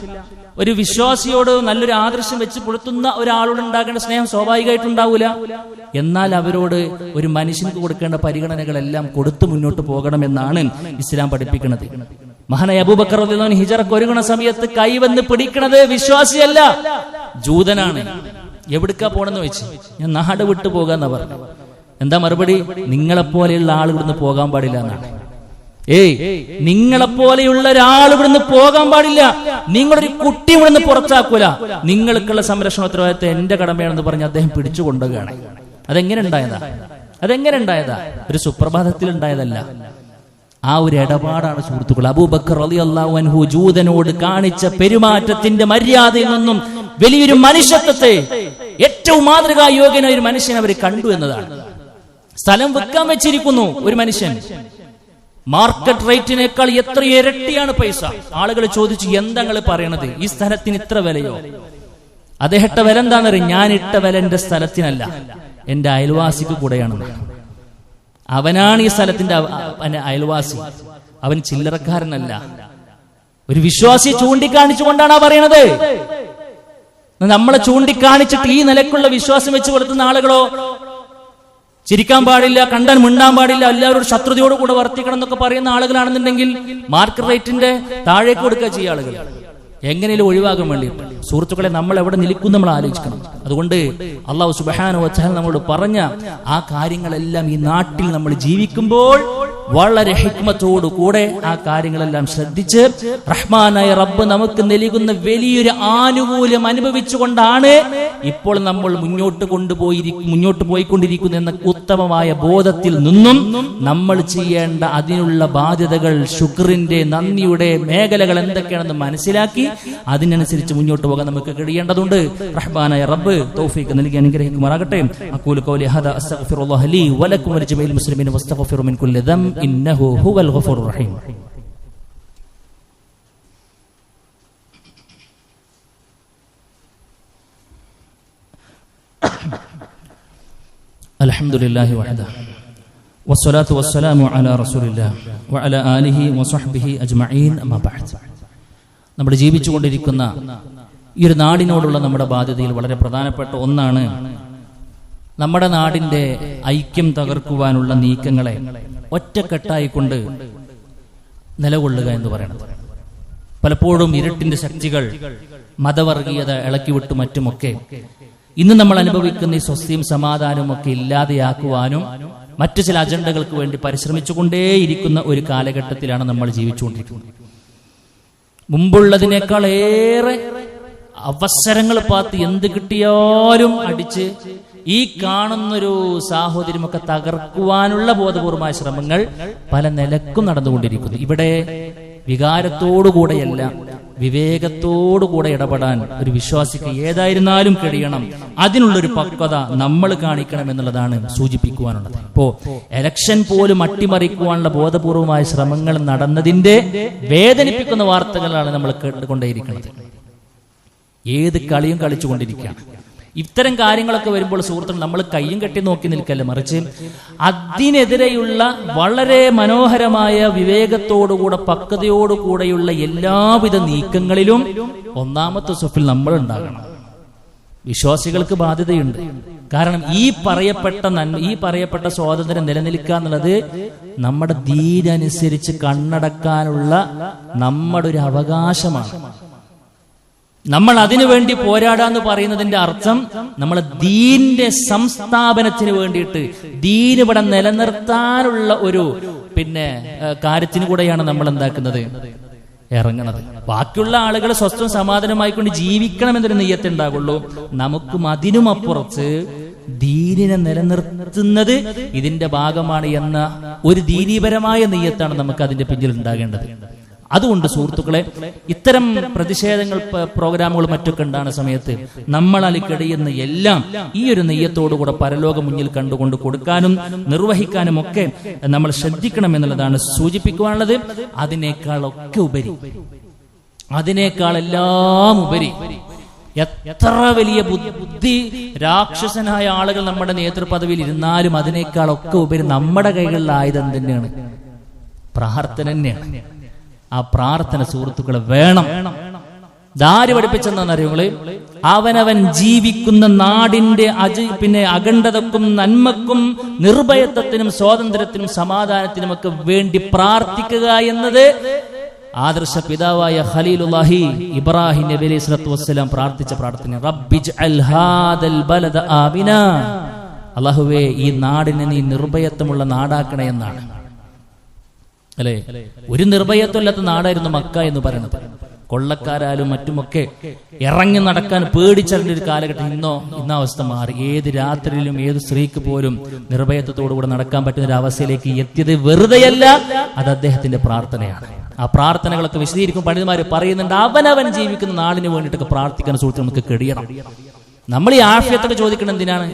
ഒരു വിശ്വാസിയോട് നല്ലൊരു ആദർശം വെച്ച് പുലർത്തുന്ന ഒരാളോട് ഉണ്ടാകേണ്ട സ്നേഹം സ്വാഭാവികമായിട്ടുണ്ടാവൂല. എന്നാൽ അവരോട് ഒരു മനുഷ്യർക്ക് കൊടുക്കേണ്ട പരിഗണനകളെല്ലാം കൊടുത്തു മുന്നോട്ട് പോകണമെന്നാണ് ഇസ്ലാം പഠിപ്പിക്കുന്നത്. മഹാനായ അബൂബക്കർ റളിയല്ലാഹു അൻഹു ഹിജറക്ക് ഒരുങ്ങുന്ന സമയത്ത് കൈവന്ന് പിടിക്കണത് വിശ്വാസിയല്ല, ജൂതനാണ്. എവിടുക്കാ പോണെന്ന് വെച്ച്, ഞാൻ നാട് വിട്ടു പോകാന്നാ പറഞ്ഞു. എന്താ മറുപടി? നിങ്ങളെപ്പോലെയുള്ള ആൾ ഇവിടുന്ന് പോകാൻ പാടില്ല എന്നാണ്. നിങ്ങളെപ്പോലെയുള്ള ഒരാൾ ഇവിടുന്ന് പോകാൻ പാടില്ല, നിങ്ങളൊരു കുട്ടി ഇവിടുന്ന് പുറത്താക്കൂല, നിങ്ങൾക്കുള്ള സംരക്ഷണ ഉത്തരവാദിത്തം എന്റെ കടമയാണെന്ന് പറഞ്ഞ് അദ്ദേഹം പിടിച്ചുകൊണ്ടുകയാണ്. അതെങ്ങനെ ഉണ്ടായതാ? ഒരു സുപ്രഭാതത്തിൽ ഉണ്ടായതല്ല. ആ ഒരു ഇടപാടാണ് സുഹൃത്തുക്കൾ. അബൂബക്കർ റളിയല്ലാഹു അൻഹു ജൂതനോട് കാണിച്ച പെരുമാറ്റത്തിന്റെ മര്യാദയിൽ നിന്നും വലിയൊരു മനുഷ്യത്വത്തെ, ഏറ്റവും മാതൃകാ യോഗ്യനായ ഒരു മനുഷ്യനെ അവർ കണ്ടു എന്നതാണ്. സ്ഥലം വിൽക്കാൻ വെച്ചിരിക്കുന്നു ഒരു മനുഷ്യൻ, മാർക്കറ്റ് റേറ്റിനേക്കാൾ എത്ര ഇരട്ടിയാണ് പൈസ. ആളുകൾ ചോദിച്ചു, എന്താ നിങ്ങൾ പറയണത്, ഈ സ്ഥലത്തിന് ഇത്ര വിലയോ? അദ്ദേഹം ഇട്ട വില എന്താണെന്നറിയാം? ഞാൻ ഇട്ട വില എന്റെ സ്ഥലത്തിനല്ല, എന്റെ അയൽവാസിക്ക് കൂടെയാണെന്ന്. അവനാണ് ഈ സ്ഥലത്തിന്റെ അയൽവാസി, അവൻ ചില്ലറക്കാരനല്ല. ഒരു വിശ്വാസിയെ ചൂണ്ടിക്കാണിച്ചുകൊണ്ടാണ് പറയണത്. നമ്മളെ ചൂണ്ടിക്കാണിച്ചിട്ട് ഈ നിലക്കുള്ള വിശ്വാസം വെച്ച് പുലർത്തുന്ന ആളുകളോ ചിരിക്കാൻ പാടില്ല, കണ്ടാൻ മിണ്ടാൻ പാടില്ല, എല്ലാവരോടും ശത്രുതയോട് കൂടെ വർത്തിക്കണം എന്നൊക്കെ പറയുന്ന ആളുകളാണെന്നുണ്ടെങ്കിൽ മാർക്കറ്റ് റേറ്റിന്റെ താഴേക്ക് കൊടുക്കുക ചെയ്യുക ആളുകൾ, എങ്ങനെയും ഒഴിവാകാൻ വേണ്ടി. സുഹൃത്തുക്കളെ, നമ്മൾ എവിടെ നിൽക്കും നമ്മൾ ആലോചിക്കണം. അതുകൊണ്ട് അല്ലാഹു സുബ്ഹാനഹു വ തആല നമ്മളോട് പറഞ്ഞ ആ കാര്യങ്ങളെല്ലാം ഈ നാട്ടിൽ നമ്മൾ ജീവിക്കുമ്പോൾ വളരെ ഹിക്മത്തോടു കൂടെ ആ കാര്യങ്ങളെല്ലാം ശ്രദ്ധിച്ച് റഹ്മാനായ റബ്ബ് നമുക്ക് നൽകുന്ന വലിയൊരു ആനുകൂല്യം അനുഭവിച്ചുകൊണ്ടാണ് ഇപ്പോൾ നമ്മൾ മുന്നോട്ട് പോയിക്കൊണ്ടിരിക്കുന്നു എന്ന ഉത്തമമായ ബോധത്തിൽ നിന്നും നമ്മൾ ചെയ്യേണ്ട അതിനുള്ള ബാധ്യതകൾ, ശുക്രിന്റെ, നന്ദിയുടെ മേഖലകൾ എന്തൊക്കെയാണെന്ന് മനസ്സിലാക്കി അതിനനുസരിച്ച് മുന്നോട്ട് പോകാൻ നമുക്ക് കഴിയേണ്ടതുണ്ട്. റഹ്മാനായ റബ്ബ് തൗഫീഖ് നൽകി അനുഗ്രഹിക്കുമാറാകട്ടെ. അഖൂലു ഖൗലി ഹാദാ അസ്തഗ്ഫിറുല്ലാഹ ലീ വലക്കും വലിജമീഇൽ മുസ്ലിമീന വസ്തഗ്ഫിറു മിൻ കുല്ലി ദംബ് ഇന്നഹു ഹുവൽ ഗഫൂറുർ റഹീം. അൽഹംദുലില്ലാഹി വഹദഹു വസ്സലാത്തു വസ്സലാമു അലാ റസൂലില്ലാഹി വഅലാ ആലിഹി വസഹ്ബിഹി അജ്മഈൻ. അമ്മാ ബഅദ്. നമ്മൾ ജീവിച്ചുകൊണ്ടിരിക്കുന്ന ഈ ഒരു നാടിനോടുള്ള നമ്മുടെ ബാധ്യതയിൽ വളരെ പ്രധാനപ്പെട്ട ഒന്നാണ് നമ്മുടെ നാടിന്റെ ഐക്യം തകർക്കുവാനുള്ള നീക്കങ്ങളെ ഒറ്റക്കെട്ടായിക്കൊണ്ട് നിലകൊള്ളുക എന്ന് പറയുന്നത്. പലപ്പോഴും ഇരുട്ടിന്റെ ശക്തികൾ, മതവർഗീയത ഇളക്കിവിട്ടും മറ്റുമൊക്കെ ഇന്ന് നമ്മൾ അനുഭവിക്കുന്ന ഈ സ്വസ്ഥയും സമാധാനവും ഒക്കെ ഇല്ലാതെയാക്കുവാനും മറ്റു ചില അജണ്ടകൾക്ക് വേണ്ടി പരിശ്രമിച്ചുകൊണ്ടേയിരിക്കുന്ന ഒരു കാലഘട്ടത്തിലാണ് നമ്മൾ ജീവിച്ചുകൊണ്ടിരിക്കുന്നത്. മുമ്പുള്ളതിനേക്കാൾ ഏറെ അവസരങ്ങൾ പാത്ത് എന്ത് കിട്ടിയാലും അടിച്ച് ഈ കാണുന്നൊരു സാഹോദര്യമൊക്കെ തകർക്കുവാനുള്ള ബോധപൂർവമായ ശ്രമങ്ങൾ പല നിലക്കും നടന്നുകൊണ്ടിരിക്കുന്നു. ഇവിടെ വികാരത്തോടുകൂടെയല്ല, വിവേകത്തോടുകൂടെ ഇടപെടാൻ ഒരു വിശ്വാസിക്ക് ഏതായിരുന്നാലും കഴിയണം. അതിനുള്ളൊരു പക്വത നമ്മൾ കാണിക്കണം എന്നുള്ളതാണ് സൂചിപ്പിക്കുവാനുള്ളത്. ഇപ്പോ എലക്ഷൻ പോലും അട്ടിമറിക്കുവാനുള്ള ബോധപൂർവമായ ശ്രമങ്ങൾ നടന്നതിന്റെ വേദനിപ്പിക്കുന്ന വാർത്തകളാണ് നമ്മൾ കേട്ടുകൊണ്ടേയിരിക്കുന്നത്. ഏത് കളിയും കളിച്ചുകൊണ്ടിരിക്കുകയാണ്. ഇത്തരം കാര്യങ്ങളൊക്കെ വരുമ്പോൾ സുഹൃത്തുക്കൾ നമ്മൾ കയ്യും കെട്ടി നോക്കി നിൽക്കല്ല, മറിച്ച് അതിനെതിരെയുള്ള വളരെ മനോഹരമായ വിവേകത്തോടുകൂടെ പക്വതയോടുകൂടെയുള്ള എല്ലാവിധ നീക്കങ്ങളിലും ഒന്നാമത്തെ സഫിൽ നമ്മൾ ഉണ്ടാകണം. വിശ്വാസികൾക്ക് ബാധ്യതയുണ്ട്. കാരണം ഈ പറയപ്പെട്ട സ്വാതന്ത്ര്യം നിലനിൽക്കുക എന്നുള്ളത് നമ്മുടെ ദീനനുസരിച്ച് കണ്ണടക്കാനുള്ള നമ്മുടെ ഒരു അവകാശമാണ്. നമ്മൾ അതിനുവേണ്ടി പോരാടാന്ന് പറയുന്നതിന്റെ അർത്ഥം നമ്മൾ ദീന്റെ സംസ്ഥാപനത്തിന് വേണ്ടിയിട്ട് ദീൻ ഇവിടെ നിലനിർത്താനുള്ള ഒരു കാര്യത്തിന് കൂടെയാണ് നമ്മൾ എന്താക്കുന്നത്, ഇറങ്ങണത്. ബാക്കിയുള്ള ആളുകൾ സ്വസ്ഥം സമാധാനമായിക്കൊണ്ട് ജീവിക്കണം എന്നൊരു നെയ്യത്ത് ഉണ്ടാകുള്ളൂ. നമുക്കും അതിനും അപ്പുറത്ത് ദീനിനെ നിലനിർത്തുന്നത് ഇതിന്റെ ഭാഗമാണ് എന്ന ഒരു ദീനീപരമായ നെയ്യത്താണ് നമുക്ക് അതിന്റെ പിന്നിൽ ഉണ്ടാകേണ്ടത്. അതുകൊണ്ട് സുഹൃത്തുക്കളെ, ഇത്തരം പ്രതിഷേധങ്ങൾ, പ്രോഗ്രാമുകൾ മറ്റൊക്കെ ഉണ്ടാകുന്ന സമയത്ത് നമ്മൾ അലിക്കടിയുന്ന എല്ലാം ഈ ഒരു നെയ്യത്തോടുകൂടെ പരലോകം മുന്നിൽ കണ്ടുകൊണ്ട് കൊടുക്കാനും നിർവഹിക്കാനും ഒക്കെ നമ്മൾ ശ്രദ്ധിക്കണം എന്നുള്ളതാണ് സൂചിപ്പിക്കുവാനുള്ളത്. അതിനേക്കാളെല്ലാം ഉപരി എത്ര വലിയ ബുദ്ധി രാക്ഷസനായ ആളുകൾ നമ്മുടെ നേതൃപദവിയിൽ ഇരുന്നാലും അതിനേക്കാളൊക്കെ ഉപരി നമ്മുടെ കൈകളിൽ ആയുധം തന്നെയാണ് പ്രാർത്ഥന തന്നെയാണ്. ആ പ്രാർത്ഥന സുഹൃത്തുക്കളെ വേണം. ദാരി പഠിപ്പിച്ചെന്നറിയുങ്ങള്, അവനവൻ ജീവിക്കുന്ന നാടിന്റെ അഖണ്ഡതക്കും നന്മക്കും നിർഭയത്വത്തിനും സ്വാതന്ത്ര്യത്തിനും സമാധാനത്തിനുമൊക്കെ വേണ്ടി പ്രാർത്ഥിക്കുക എന്നത് ആദർശ പിതാവായ ഖലീലുല്ലാഹി ഇബ്രാഹിം നബി അലൈഹി സ്വല്ലത്തു വസ്സലാം പ്രാർത്ഥിച്ച പ്രാർത്ഥന. റബ്ബിജ്അൽ ഹാദൽ ബലദ ആമിന, അല്ലാഹുവേ ഈ നാടിനെ നീ നിർഭയത്വമുള്ള നാടാക്കണേ എന്നാണ്. അല്ലെ, ഒരു നിർഭയത്വമില്ലാത്ത നാടായിരുന്നു മക്ക എന്ന് പറയുന്നത്. കൊള്ളക്കാരാലും മറ്റുമൊക്കെ ഇറങ്ങി നടക്കാൻ പേടിച്ചറിഞ്ഞ ഒരു കാലഘട്ടം. ഇന്ന അവസ്ഥ മാറി. ഏത് രാത്രിയിലും ഏത് സ്ത്രീക്ക് പോലും നിർഭയത്വത്തോടുകൂടെ നടക്കാൻ പറ്റുന്ന ഒരു അവസ്ഥയിലേക്ക് എത്തിയത് വെറുതെയല്ല, അത് അദ്ദേഹത്തിന്റെ പ്രാർത്ഥനയാണ്. ആ പ്രാർത്ഥനകളൊക്കെ വിശദീകരിക്കും പണ്ഡിതന്മാര് പറയുന്നുണ്ട്. അവനവൻ ജീവിക്കുന്ന നാടിന് വേണ്ടിയിട്ടൊക്കെ പ്രാർത്ഥിക്കാൻ സുഹൃത്ത് നമുക്ക് കഴിയണം. നമ്മൾ ഈ ആഫിയത്തൊക്കെ ചോദിക്കണം എന്തിനാണ്?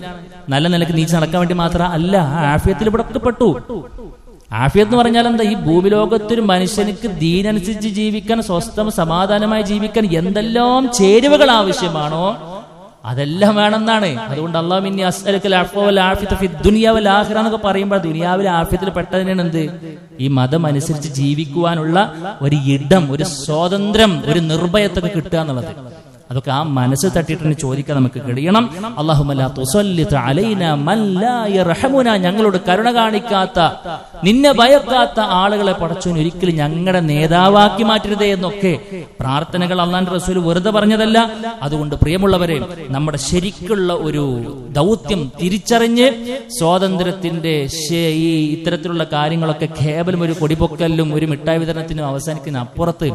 നല്ല നിലക്ക് നീച്ച് നടക്കാൻ വേണ്ടി മാത്രം അല്ല. ആഫിയത്തിൽ ഇവിടെ ഒക്കെ പെട്ടു. ആഫിയത്ത് എന്ന് പറഞ്ഞാൽ എന്താ? ഈ ഭൂമി ലോകത്തൊരു മനുഷ്യനിക്ക് ദീനനുസരിച്ച് ജീവിക്കാൻ, സ്വസ്ഥം സമാധാനമായി ജീവിക്കാൻ എന്തെല്ലാം ചേരുവകൾ ആവശ്യമാണോ അതെല്ലാം വേണമെന്നാണ്. അതുകൊണ്ട് അല്ലാഹു മിന്നി അസ്അലുക്കൽ അഫ്വ വൽ ആഫിയത ഫി ദുനിയ വൽ ആഖിറ എന്നൊക്കെ പറയുമ്പോൾ ദുനിയാവിലെ ആഫിയത്തിൽ പെട്ടതിനാണ് എന്ത്? ഈ മതം അനുസരിച്ച് ജീവിക്കുവാനുള്ള ഒരു ഇടം, ഒരു സ്വാതന്ത്ര്യം, ഒരു നിർഭയത്വം കിട്ടുക എന്നുള്ളത്. അതൊക്കെ ആ മനസ്സ് തട്ടിയിട്ട് ചോദിക്കാൻ നമുക്ക് കഴിയണം. അല്ലാഹുമ്മ ലാ തുസല്ലിത് അലൈനാ മൻ ലാ യർഹമുനാ, ഞങ്ങളോട് കരുണ കാണിക്കാത്ത, നിന്നെ ഭയക്കാത്ത ആളുകളെ പടച്ചോൻ ഒരിക്കലും ഞങ്ങളുടെ നേതാവാക്കി മാറ്റരുതേ എന്നൊക്കെ പ്രാർത്ഥനകൾ അല്ലാഹുവിന്റെ റസൂൽ വെറുതെ പറഞ്ഞതല്ല. അതുകൊണ്ട് പ്രിയമുള്ളവരെ, നമ്മുടെ ശരിക്കുള്ള ഒരു ദൗത്യം തിരിച്ചറിഞ്ഞ് സ്വാതന്ത്ര്യത്തിന്റെ ഈ ഇത്തരത്തിലുള്ള കാര്യങ്ങളൊക്കെ കേവലം ഒരു കൊടിപൊക്കലിലും ഒരു മിഠായി വിതരണത്തിനും അവസാനിക്കുന്ന അപ്പുറത്ത്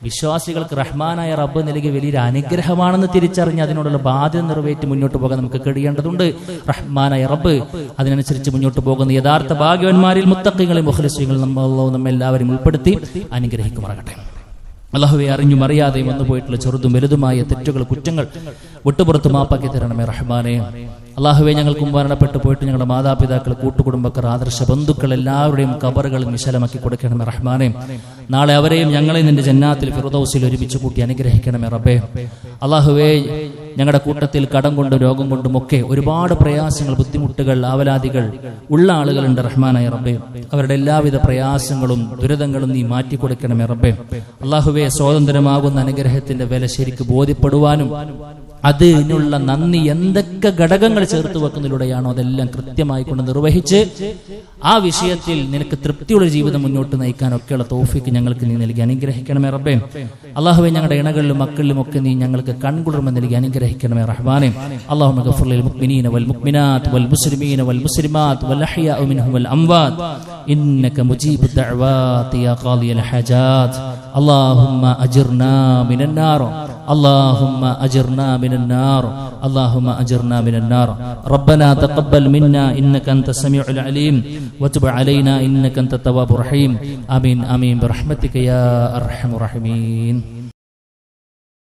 വിശ്വാസികൾക്ക് റഹ്മാനായ റബ്ബ് നൽകിയ വലിയൊരു അനുഗ്രഹമാണെന്ന് തിരിച്ചറിഞ്ഞ് അതിനോടുള്ള ബാധ്യത നിറവേറ്റി മുന്നോട്ട് പോകാൻ നമുക്ക് കഴിയേണ്ടതുണ്ട്. റഹ്മാനായ റബ്ബ് അതിനനുസരിച്ച് മുന്നോട്ട് പോകുന്ന യഥാർത്ഥ ഭാഗ്യവാന്മാരിൽ മുത്തഖീങ്ങളിൽ മുഖ്ലിസീങ്ങളിൽ നമ്മെ എല്ലാവരും ഉൾപ്പെടുത്തി അനുഗ്രഹിക്കുമാറാകട്ടെ. അല്ലാഹുവേ, അറിഞ്ഞും അറിയാതെയും വന്നു പോയിട്ടുള്ള ചെറുതും വലുതുമായ തെറ്റുകൾ, കുറ്റങ്ങൾ വിട്ടുപുറത്ത് മാപ്പാക്കി തരണമേ റഹ്മാനേ. അല്ലാഹുവേ, ഞങ്ങൾക്ക് മരണപ്പെട്ടു പോയിട്ട് ഞങ്ങളുടെ മാതാപിതാക്കൾ, കൂട്ടുകുടുംബക്കാർ, ആദർശ ബന്ധുക്കൾ എല്ലാവരുടെയും ഖബറുകൾ വിശാലമാക്കി കൊടുക്കണമേ റഹ്മാനേ. നാളെ അവരെയും ഞങ്ങളെയും നിന്റെ ജന്നാത്തിൽ ഫിർദൗസിൽ ഒരുമിച്ച് കൂട്ടി അനുഗ്രഹിക്കണമേ റബ്ബേ. അല്ലാഹുവേ, ഞങ്ങളുടെ കൂട്ടത്തിൽ കടം കൊണ്ടും രോഗം കൊണ്ടുമൊക്കെ ഒരുപാട് പ്രയാസങ്ങൾ, ബുദ്ധിമുട്ടുകൾ, ആവലാദികൾ ഉള്ള ആളുകളുണ്ട് റഹ്മാനായ റബ്ബേ. അവരുടെ എല്ലാവിധ പ്രയാസങ്ങളും ദുരിതങ്ങളും നീ മാറ്റിക്കൊടുക്കണമേ റബ്ബേ. അല്ലാഹുവേ, സ്വാതന്ത്ര്യമാകുന്ന അനുഗ്രഹത്തിന്റെ വില ശരിക്ക് ബോധ്യപ്പെടുവാനും അതിനുള്ള നന്ദി എന്തൊക്കെ ഘടകങ്ങൾ ചേർത്ത് വെക്കുന്നതിലൂടെയാണോ അതെല്ലാം കൃത്യമായി കൊണ്ട് നിർവഹിച്ച് ആ വിഷയത്തിൽ നിനക്ക് തൃപ്തിയുള്ള ജീവിതം മുന്നോട്ട് നയിക്കാനൊക്കെയുള്ള തൗഫീക്ക് ഞങ്ങൾക്ക് നീ നൽകി അനുഗ്രഹിക്കണമേ റബ്ബേ. അല്ലാഹുവേ, ഞങ്ങളുടെ ഇണകളിലും മക്കളിലും ഒക്കെ നീ ഞങ്ങൾക്ക് കൺകുളിർമ നൽകി അനുഗ്രഹിക്കണമേ റഹ്മാനേ. അല്ലാഹുമ്മ ഗഫിർ ലിൽ മുഅ്മിനീന വൽ മുഅ്മിനാത്ത് വൽ മുസ്ലിമീന വൽ മുസ്ലിമാത്ത് വൽ അഹ്യാഉ മിൻഹും വൽ അംവാത് ഇന്നക മുജീബു ദഅവാതി യാ ഖാദിയൽ ഹജാത്ത്. അല്ലാഹുമ്മ അജിർനാ മിനൻ നാർ, اللهم أجرنا من النار، اللهم أجرنا من النار. ربنا تقبل منا إنك أنت السميع العليم وتب علينا إنك أنت التواب الرحيم. آمين آمين برحمتك يا أرحم الراحمين.